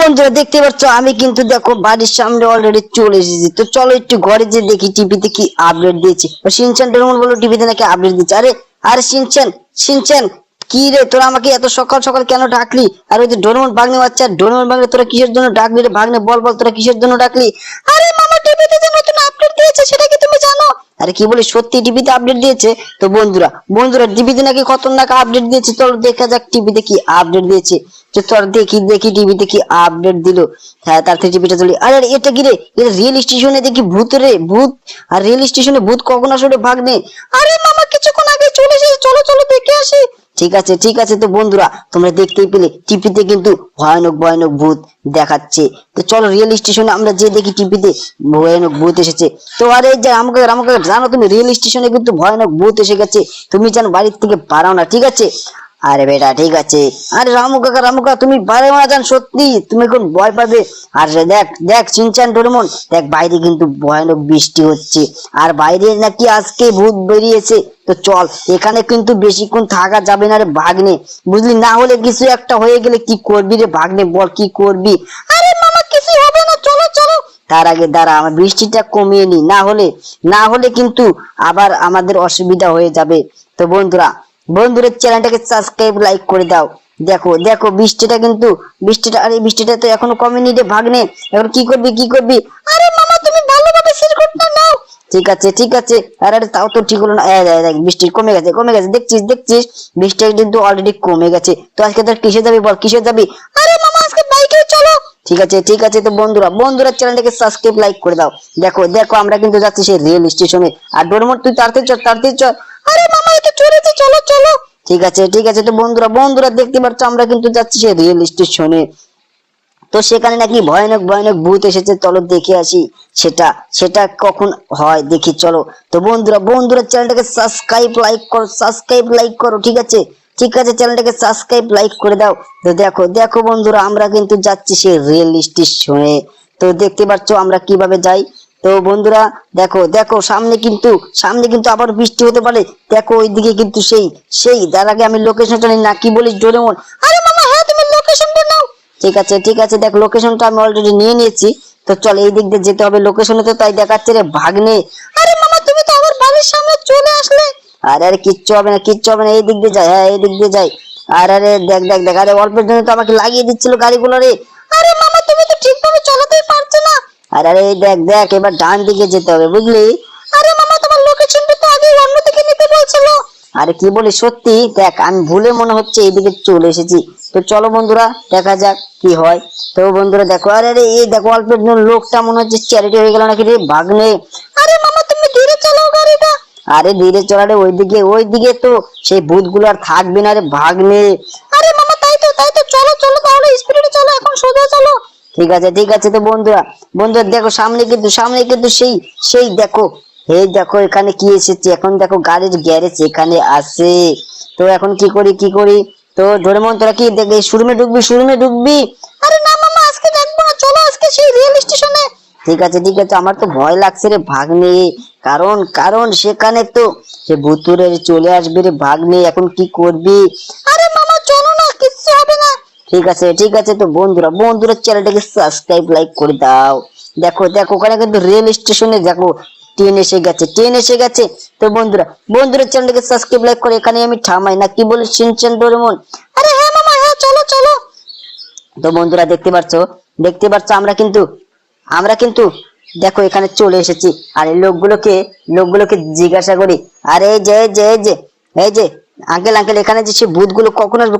বন্ধুরা দেখতে পাচ্ছ আমি কিন্তু দেখো বাড়ির সামনে অলরেডি চলে এসেছি। তো চলো একটু ঘরে যে দেখি টিভিতে কি আপডেট দিয়েছে। শিনচ্যান ডোরেমন বলো টিভিতে নাকি আপডেট দিচ্ছে। আরে আরে শিনচ্যান শিনচ্যান কি রে, তোরা আমাকে এত সকাল সকাল কেন ডাকলি? আর ওই যে ডোরেমন ভাগ্নে বাচ্চা, ডোরেমন ভাগ্নে তোরা কিসের জন্য ডাকলি রে? ভাগ্নে বল বল, তোরা কিসের জন্য ডাকলি? আরে মামা টিভিতে যে নতুন আপডেট দিয়েছে সেটা কি তুমি জানো? আরে কি বলি, সত্যি টিভিতে আপডেট দিয়েছে? তো বন্ধুরা বন্ধুরা টিভিতে নাকি খতরনাক আপডেট দিয়েছে। চলো দেখা যাক টিভিতে কি আপডেট দিয়েছে। তো তোর দেখি দেখি টিভিতে কি আপডেট দিল। হ্যাঁ, তার থেকে টিভিটা চলি। আরে এটা কি রে? এটা রেল স্টেশনে দেখি ভূত রে, ভূত। আর রেল স্টেশনে ভূত কখন আসলে ভাগ্নে? আরে মামা কিছুক্ষণ আগে চলে এসেছে, চলো চলো দেখে আসি। ঠিক আছে ঠিক আছে। তো বন্ধুরা তোমরা দেখতেই পেলে টিভিতে কিন্তু ভয়ানক ভয়ানক ভূত দেখাচ্ছে। তো চলো রেল স্টেশনে আমরা যে দেখি টিভিতে ভয়ানক ভূত এসেছে। তো আরে যে আমাকে আমাকে জানো তুমি, রেল স্টেশনে কিন্তু ভয়ানক ভূত এসে গেছে। তুমি যেন বাড়ির থেকে পারাও না, ঠিক আছে? আরে বেটা ঠিক আছে। আরে রামু কাকা তুমি বাইরে না যান, সত্যি তুমি এখন ভয় পাবে। আর দেখ দেখ শিনচ্যান ডোরেমন, দেখ বাইরে কিন্তু ভয়ানক বৃষ্টি হচ্ছে। আর বাইরে নাকি আজকে ভূত বেরিয়েছে। তো চল, এখানে কিন্তু বেশিক্ষণ থাকা যাবে না রে ভাগ্নে, বুঝলি? না হলে কিছু একটা হয়ে গেলে কি করবি রে ভাগ্নে, বল কি করবি? আরে মামা কিছু হবে না, চলো চলো। তার আগে দাঁড়া, আমার বৃষ্টিটা কমিয়ে নি, না হলে কিন্তু আবার আমাদের অসুবিধা হয়ে যাবে। তো বন্ধুরা বন্ধুরা চ্যানেলটাকে সাবস্ক্রাইব লাইক করে দাও। দেখো দেখো বৃষ্টিটা কিন্তু আরে বৃষ্টিটা তো এখনো কমেনি রে ভাগ্নে। এখন কি করবি কি করবি? আরে মামা তুমি ভালোভাবে সিলকোটটা নাও। ঠিক আছে ঠিক আছে। আরে আরে তাও তো ঠিক হলো না। দেখ বৃষ্টি কমে গেছে, দেখছিস দেখছিস বৃষ্টি কিন্তু অলরেডি কমে গেছে। তো আজকে তোর কিসে যাবি বল, কিসে যাবি? আরে মামা আজকে বাইকে চলো। ঠিক আছে ঠিক আছে। তো বন্ধুরা চ্যানেলটাকে সাবস্ক্রাইব লাইক করে দাও। দেখো দেখো আমরা কিন্তু যাচ্ছি সেই রেল স্টেশনে। আর ডোরেমন তুই তাড়াতাড়ি চল। আরে মামা এটা চলেছে, চলো চলো। ঠিক আছে ঠিক আছে। তো বন্ধুরা দেখতে পাচ্ছ আমরা কিন্তু যাচ্ছি সেই রেল স্টেশনে। তো সেখানে নাকি ভয়ানক ভয়ানক ভূত এসেছে। চলো দেখে আসি সেটা সেটা কখন হয় দেখি চলো। তো বন্ধুরা চ্যানেলটাকে সাবস্ক্রাইব লাইক করো, ঠিক আছে ঠিক আছে। চ্যানেলটাকে সাবস্ক্রাইব লাইক করে দাও। তো দেখো দেখো বন্ধুরা আমরা কিন্তু যাচ্ছি সেই রেল স্টেশনে। তো দেখতে পাচ্ছ আমরা কিভাবে যাই। তো বন্ধুরা দেখো দেখো সামনে কিন্তু আবার বৃষ্টি হতে পারে। দেখো ওইদিকে কিন্তু সেই তার আগে আমি লোকেশনটা নিই না, কি বলিস ডোরেমন? আরে মামা হ্যাঁ তুমি লোকেশনটা নাও। ঠিক আছে ঠিক আছে। দেখ লোকেশনটা আমি অলরেডি নিয়ে নিয়েছি। তো চল এই দিক দিয়ে যেতে হবে। লোকেশনে তো তাই দেখাচ্ছে রে ভাগ্নে। আরে মামা তুমি তো আবার বাড়ির সামনে চলে আসলে। আরে আরে কিচ্ছু হবে না কিচ্ছু হবে না, এই দিক দিয়ে যাই। হ্যাঁ এই দিক দিয়ে যাই। আর আরে দেখ দেখ দেখ, আরে অল্পের জন্য তো আমাকে লাগিয়ে দিচ্ছিল গাড়িগুলো রে। আরে মামা তুমি তো ঠিকভাবে চালাতেই পারছো না। আরে আরে দেখ দেখ এবার ডান দিকে যেতে হবে, বুঝলি? আরে মামা তোমার লোকেশনটা তো আগে অন্যদিকে নিতে বলছিল। আরে কি বলি সত্যি, দেখ আমি ভুলে মনে হচ্ছে এইদিকে চলে এসেছি। তো চলো বন্ধুরা দেখা যাক কি হয়। তো বন্ধুরা দেখো, আরে আরে এই দেখো অল্পের জন্য লোকটা মনে হচ্ছে চ্যারিটি হয়ে গেল নাকি রে ভাগ্নে। আরে মামা তুমি ধীরে চালাও গাড়িটা। আরে ধীরে চলারে, ওইদিকে তো সেই ভূতগুলো আর থাকবে না রে ভাগ্নে। আরে মামা তাই তো চলো চলো তাহলে স্পিডে চলো, এখন সোজা চলো। ঠিক আছে ঠিক আছে। তো বন্ধুরা দেখো সামনে কিন্তু সেই দেখো, এই দেখো এখানে কি এসেছে। এখন দেখো গাড়ির গ্যারেজ এখানে আছে। তো এখন কি করি? তো ডোরেমন তোরা কি দেখে শোরুমে ঢুকবি? আরে না মামা আজকে দেখবো না, চলো আজকে সেই রেল স্টেশনে। ঠিক আছে ঠিক আছে। আমার তো ভয় লাগছে রে ভাগ্নে, কারণ সেখানে তো সে ভুতুরে চলে আসবে রে ভাগ্নে। এখন কি করবি? আরে মামা চলো না, কিচ্ছু হবে না। ঠিক আছে ঠিক আছে। তো বন্ধুরা চ্যানেলটাকে সাবস্ক্রাইব লাইক করে দাও। দেখো দেখো ওখানে কিন্তু রেল স্টেশনে দেখো ট্রেন এসে গেছে। তো বন্ধুরা চ্যানেলটাকে সাবস্ক্রাইব লাইক করে এখানে আমি থামাই না, কি বলে শিনচ্যান ডোরেমন? আরে হ্যাঁ মামা হ্যাঁ চলো চলো। তো বন্ধুরা দেখতে পাচ্ছ আমরা কিন্তু দেখো এখানে চলে এসেছি। আর এই লোকগুলোকে জিজ্ঞাসা করি, আরে এই যে আঙ্কেল এখানে যে সে ভূতগুলো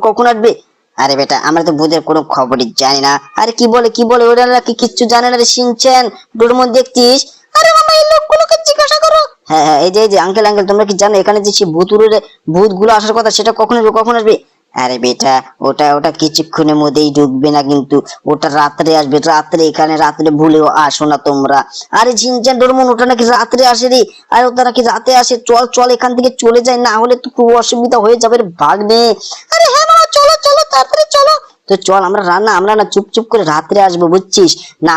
কখন আসবে? আরে বেটা আমরা তো ভূতের কোনো খবরই জানি না। আরে কি বলে ওরা নাকি কিচ্ছু জানে না রে শিনচ্যান ডোরেমন, দেখছিস? আরে মামা এই লোকগুলোকে জিজ্ঞাসা করো। হ্যাঁ এই যে আঙ্কেল তোমরা কি জানো এখানে যে সে ভূতগুলো আসার কথা সেটা কখন আসবে? আরে বেটা ওটা কিছুক্ষণের মধ্যেই ঢুকবে না, কিন্তু ওটা রাত্রে আসবে। এখানে রাত্রে ভুলেও আসো না তোমরা। আরে শিনচ্যান ডোরেমন ওটা নাকি রাত্রে আসে রে। আর ওটা নাকি রাতে আসে। চল এখান থেকে চলে যাই, না হলে তো খুব অসুবিধা হয়ে যাবে রে ভাগ্নে। আরে হ্যাঁ মামা চলো তাড়াতাড়ি চলো। তো চল আমরা না চুপ করে রাত্রে আসবো, বুঝছিস? না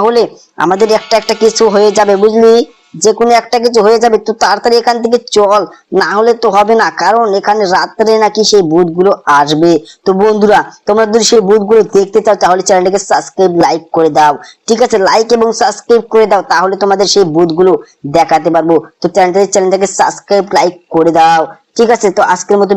হলে আমাদের একটা কিছু হয়ে যাবে, বুঝলি? যে কোনো একটা কিছু হয়ে যাবে, তো তাড়াতাড়ি এখান থেকে চল, না হলে তো হবে না, কারণ এখানে রাত্রে নাকি সেই ভূতগুলো আসবে। তো বন্ধুরা, তোমরা যদি সেই ভূতগুলো দেখতে চাও তাহলে চ্যানেলটাকে সাবস্ক্রাইব লাইক করে দাও, ঠিক আছে, লাইক এবং সাবস্ক্রাইব করে দাও, তাহলে তোমাদের সেই ভূতগুলো দেখাতে পারবো। তো চ্যানেলটাকে সাবস্ক্রাইব লাইক করে দাও, ঠিক আছে। তো আজকের মতো